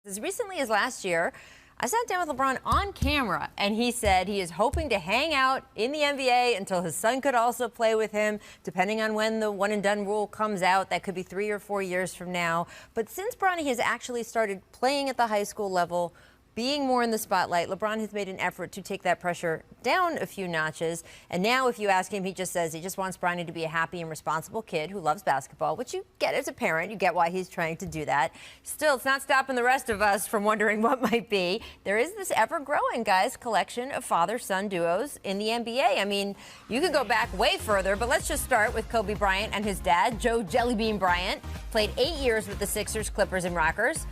As recently as last year, I sat down with LeBron on camera, and he said he is hoping to hang out in the NBA until his son could also play with him, depending on when the one-and-done rule comes out. That could be 3 or 4 years from now. But since Bronny has actually started playing at the high school level, being more in the spotlight, LeBron has made an effort to take that pressure down a few notches. And now if you ask him, he just says he just wants Bronny to be a happy and responsible kid who loves basketball, which you get as a parent. You get why he's trying to do that. Still, it's not stopping the rest of us from wondering what might be. There is this ever-growing, guys, collection of father-son duos in the NBA. I mean, you could go back way further, but let's just start with Kobe Bryant and his dad, Joe Jellybean Bryant. Played 8 years with the Sixers, Clippers, and Rockets.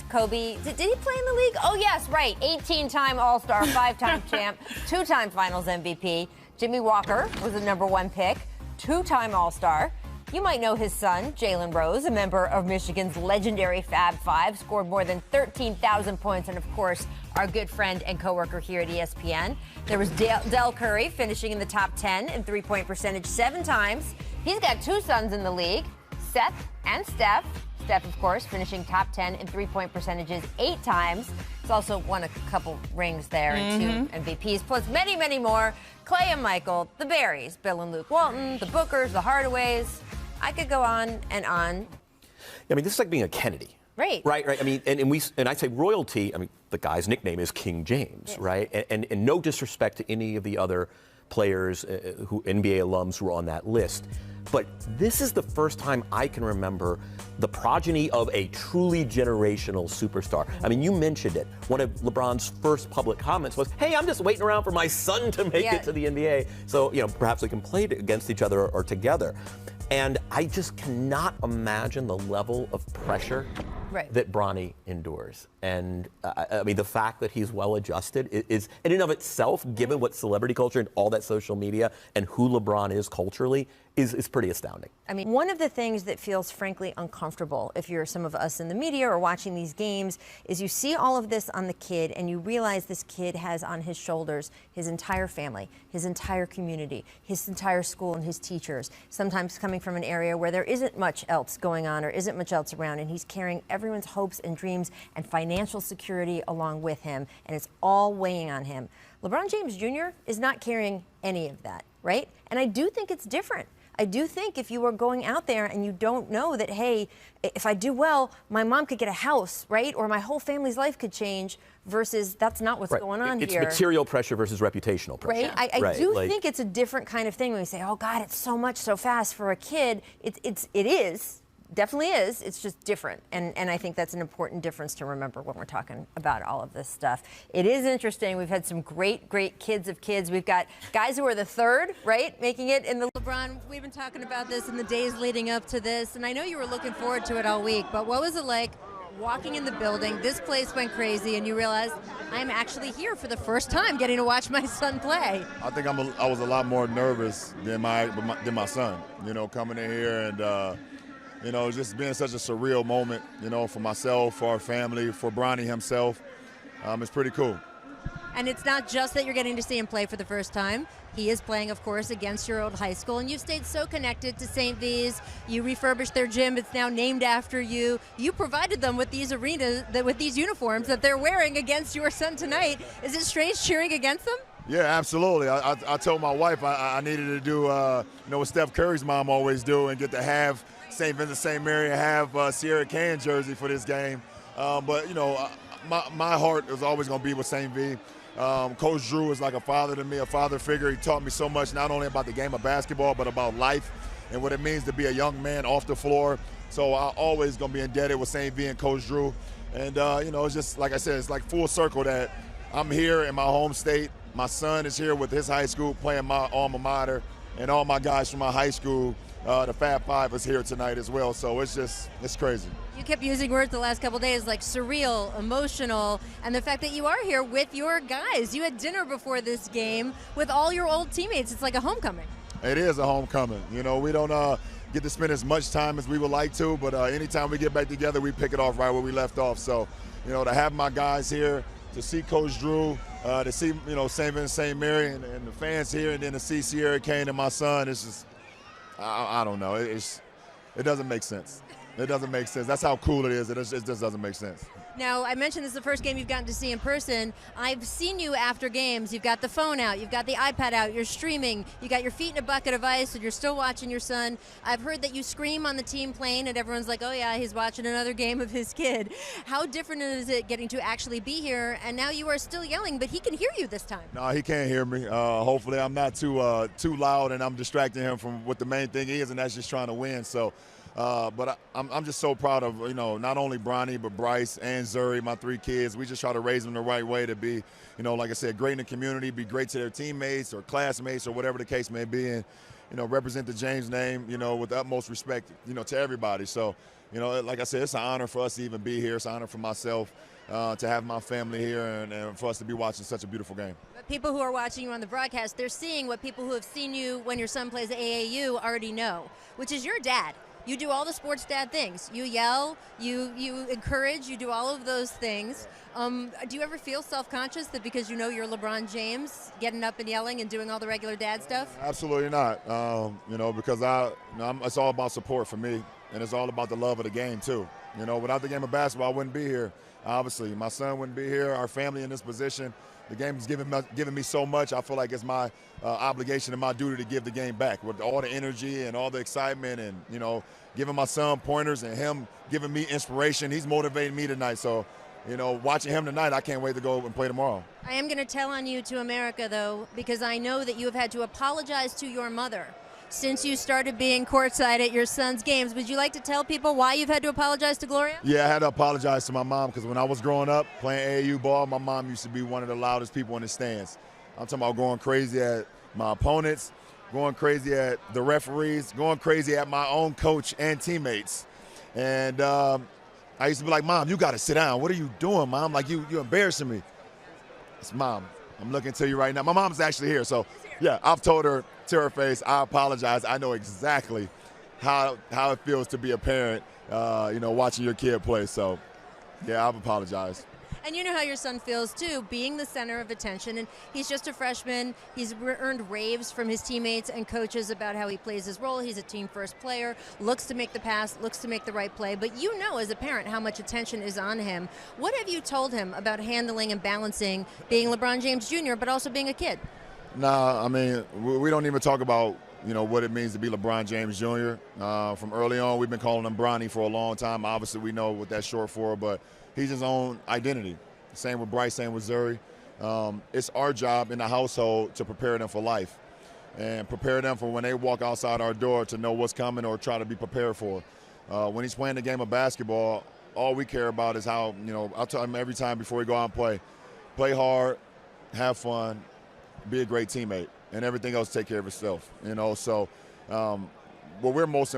Kobe, did he play in the league? Oh, yes, right. 18-time All-Star, 5-time champ, 2-time Finals MVP. Jimmy Walker was the #1 pick, 2-time All-Star. You might know his son, Jalen Rose, a member of Michigan's legendary Fab Five, scored more than 13,000 points, and, of course, our good friend and coworker here at ESPN. There was Del Curry finishing in the top 10 in three-point percentage 7 times. He's got 2 sons in the league, Seth and Steph. Steph, of course, finishing top 10 in three-point percentages 8 times. He's also won a couple rings there and 2 MVPs, plus many, many more. Clay and Michael, the Barrys, Bill and Luke Walton, the Bookers, the Hardaways. I could go on and on. I mean, this is like being a Kennedy. Right. Right. I mean, and I say royalty. I mean, the guy's nickname is King James, yes. Right? And no disrespect to any of the other players, NBA alums who are on that list. But this is the first time I can remember the progeny of a truly generational superstar. I mean, you mentioned it. One of LeBron's first public comments was, hey, I'm just waiting around for my son to make it to the NBA. So, you know, perhaps we can play against each other or together. And I just cannot imagine the level of pressure that Bronny endures. And I mean, the fact that he's well-adjusted is, in and of itself, given what celebrity culture and all that social media and who LeBron is culturally, is pretty astounding. I mean, one of the things that feels frankly uncomfortable if you're some of us in the media or watching these games is you see all of this on the kid and you realize this kid has on his shoulders his entire family, his entire community, his entire school and his teachers, sometimes coming from an area where there isn't much else going on or isn't much else around, and he's carrying everyone's hopes and dreams and financial security along with him, and it's all weighing on him. LeBron James Jr. is not carrying any of that, right? And I do think it's different. I do think if you are going out there and you don't know that, hey, if I do well, my mom could get a house, right? Or my whole family's life could change, versus that's not what's going on it's here. It's material pressure versus reputational pressure. Right? I do think it's a different kind of thing when we say, oh, God, it's so much so fast for a kid. It is. Definitely is. It's just different. And I think that's an important difference to remember when we're talking about all of this stuff. It is interesting. We've had some great kids of kids. We've got guys who are the third, right, making it in the... LeBron, we've been talking about this in the days leading up to this, and I know you were looking forward to it all week, but what was it like walking in the building? This place went crazy, and you realized I'm actually here for the first time getting to watch my son play. I think I was a lot more nervous than my son, you know, coming in here and... you know, just being such a surreal moment, you know, for myself, for our family, for Bronny himself. It's pretty cool. And it's not just that you're getting to see him play for the first time. He is playing, of course, against your old high school, and you've stayed so connected to St. V's. You refurbished their gym. It's now named after you. You provided them with these arenas, with these uniforms that they're wearing against your son tonight. Is it strange cheering against them? Yeah, absolutely. I told my wife I needed to do, you know, what Steph Curry's mom always do and get to have St. Vincent St. Mary and have Sierra Kane jersey for this game. But, you know, my heart is always going to be with St. V. Coach Drew is like a father to me, a father figure. He taught me so much, not only about the game of basketball, but about life and what it means to be a young man off the floor. So I'm always going to be indebted with St. V and Coach Drew. And, you know, it's just, like I said, it's like full circle that I'm here in my home state. My son is here with his high school playing my alma mater, and all my guys from my high school, the Fab Five, is here tonight as well. So it's crazy. You kept using words the last couple of days like surreal, emotional, and the fact that you are here with your guys. You had dinner before this game with all your old teammates. It's like a homecoming. It is a homecoming. You know, we don't get to spend as much time as we would like to, but anytime we get back together, we pick it off right where we left off. So, you know, to have my guys here, to see Coach Drew, to see, you know, St. Vincent St. Mary and the fans here, and then to see Sierra Kane and my son, it's just, I don't know. It doesn't make sense. It doesn't make sense. That's how cool it is. It just doesn't make sense. Now, I mentioned this is the first game you've gotten to see in person. I've seen you after games. You've got the phone out, you've got the iPad out, you're streaming, you got your feet in a bucket of ice, and you're still watching your son. I've heard that you scream on the team plane, and everyone's like, oh yeah, he's watching another game of his kid. How different is it getting to actually be here, and now you are still yelling, but he can hear you this time? No, he can't hear me. Hopefully I'm not too loud and I'm distracting him from what the main thing is, and that's just trying to win. So. But I'm just so proud of, not only Bronny, but Bryce and Zuri, my 3 kids. We just try to raise them the right way to be, like I said, great in the community, be great to their teammates or classmates or whatever the case may be, and, represent the James name, with the utmost respect, to everybody. So, like I said, it's an honor for us to even be here. It's an honor for myself to have my family here and for us to be watching such a beautiful game. But people who are watching you on the broadcast, they're seeing what people who have seen you when your son plays at AAU already know, which is your dad. You do all the sports dad things. You yell, you encourage, you do all of those things. Do you ever feel self-conscious that because you're LeBron James, getting up and yelling and doing all the regular dad stuff? Absolutely not. Because it's all about support for me, and it's all about the love of the game too. Without the game of basketball, I wouldn't be here. Obviously, my son wouldn't be here. Our family in this position. The game has given me so much. I feel like it's my obligation and my duty to give the game back with all the energy and all the excitement and, giving my son pointers and him giving me inspiration. He's motivating me tonight. So, watching him tonight, I can't wait to go and play tomorrow. I am going to tell on you to America, though, because I know that you have had to apologize to your mother since you started being courtside at your son's games. Would you like to tell people why you've had to apologize to Gloria? Yeah, I had to apologize to my mom because when I was growing up playing AAU ball, my mom used to be one of the loudest people in the stands. I'm talking about going crazy at my opponents, going crazy at the referees, going crazy at my own coach and teammates. And I used to be like, Mom, you got to sit down. What are you doing, Mom? Like, you're embarrassing me. It's Mom. I'm looking to you right now. My mom's actually here, so yeah, I've told her to her face, I apologize. I know exactly how it feels to be a parent, watching your kid play. So, yeah, I've apologized. And you know how your son feels, too, being the center of attention. And he's just a freshman. He's earned raves from his teammates and coaches about how he plays his role. He's a team-first player, looks to make the pass, looks to make the right play. But you know, as a parent, how much attention is on him. What have you told him about handling and balancing being LeBron James Jr., but also being a kid? Nah, I mean, we don't even talk about, what it means to be LeBron James Jr. From early on, we've been calling him Bronny for a long time. Obviously, we know what that's short for, but he's his own identity. Same with Bryce, same with Zuri. It's our job in the household to prepare them for life and prepare them for when they walk outside our door to know what's coming or try to be prepared for. When he's playing the game of basketball, all we care about is how, I'll tell him every time before we go out and play hard, have fun, be a great teammate, and everything else take care of itself. So what we're most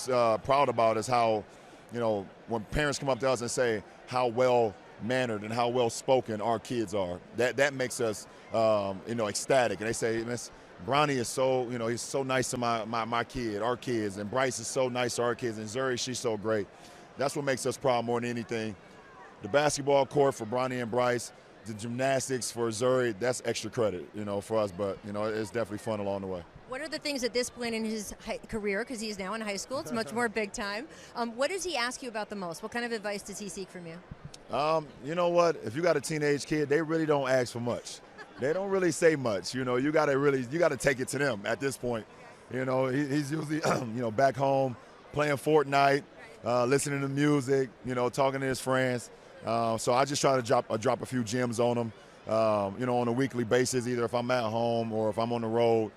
proud about is how, when parents come up to us and say how well mannered and how well spoken our kids are, that makes us ecstatic. And they say, Miss Bronny is so, he's so nice to my kid, our kids, and Bryce is so nice to our kids, and Zuri, she's so great. That's what makes us proud more than anything. The basketball court for Bronny and Bryce, the gymnastics for Zuri, that's extra credit, for us, but, it's definitely fun along the way. What are the things at this point in his career, because he's now in high school, it's much more big time, what does he ask you about the most? What kind of advice does he seek from you? You know what? If you got a teenage kid, they really don't ask for much. They don't really say much. You got to take it to them at this point. He's usually, back home playing Fortnite, listening to music, talking to his friends. So I just try to drop a few gems on him, on a weekly basis, either if I'm at home or if I'm on the road.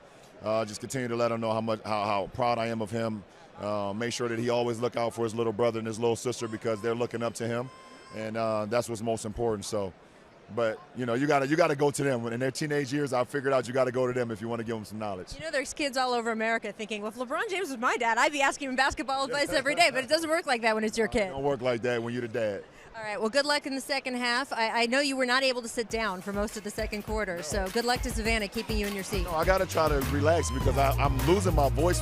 Just continue to let him know how proud I am of him. Make sure that he always look out for his little brother and his little sister because they're looking up to him, and that's what's most important. So, but you got to go to them in their teenage years. I figured out you got to go to them if you want to give them some knowledge. There's kids all over America thinking, well, if LeBron James was my dad, I'd be asking him basketball advice every day. But it doesn't work like that when it's your kid. It don't work like that when you're the dad. All right, well, good luck in the second half. I know you were not able to sit down for most of the second quarter, so good luck to Savannah keeping you in your seat. No, I got to try to relax because I'm losing my voice.